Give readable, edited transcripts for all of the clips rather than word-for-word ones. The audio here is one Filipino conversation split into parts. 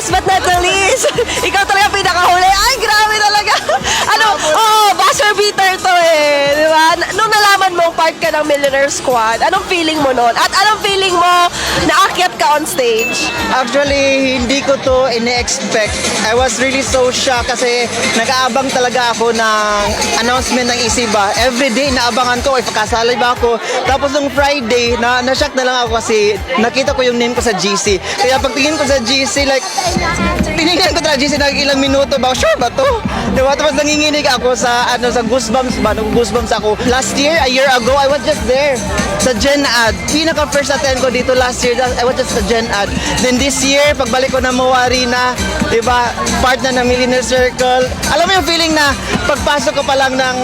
last but not the least, ikaw talaga pinakahuli. Ay, grabe talaga. Buzzer beater to eh. Di ba? Nung nalaman mong part ka ng Millionaire Squad, anong feeling mo nun? At anong feeling mo na aakyat ka on stage? Actually, hindi ko to ini-expect. I was really so shocked kasi nag-aabang talaga ako ng announcement ng Isiba. Every day, naabangan ko, kasali ba ako? Tapos nung Friday, na-shock na lang ako kasi nakita ko yung name ko sa GC. Kaya pagtingin ko sa GC, like, tinignan ko talaga GC ng ilang minuto ba? Sure ba to? Diba? Tapos nanginginig ako sa goosebumps ba? Goosebumps ako. Last year, a year ago, I was just there sa Gen Ad. Pinaka first attend ko dito last year, I was just sa Gen Ad. Then this year, pagbalik ko na Mawari na, diba, part na ng Millionaire Circle. Alam mo yung feeling na pagpasok ko pa lang ng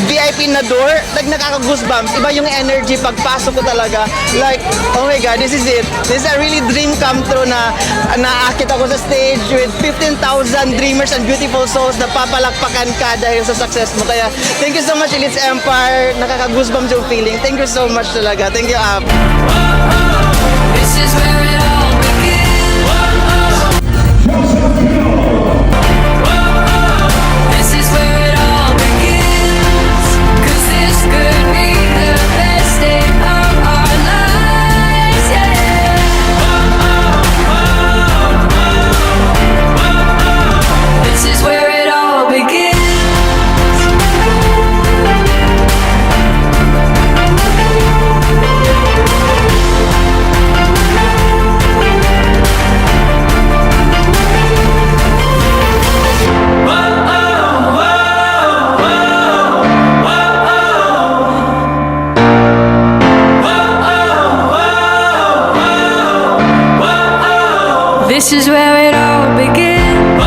VIP na door, like nakaka-goosebumps. Iba yung energy pagpasok ko talaga. Like, oh my God, this is it. This is a really dream come true na naakit ako sa stage with 15,000 dreamers and beautiful souls na papalakpakan ka dahil sa success mo. Kaya, thank you so much, Elites Empire. Nakaka-goosebumps yung feeling. Thank you so much talaga. Thank you, Ab. This is where it all begins. This is where it all begins. 'Cause this could be the best day of our lives, yeah. This is where it all begins. This is where it all begins.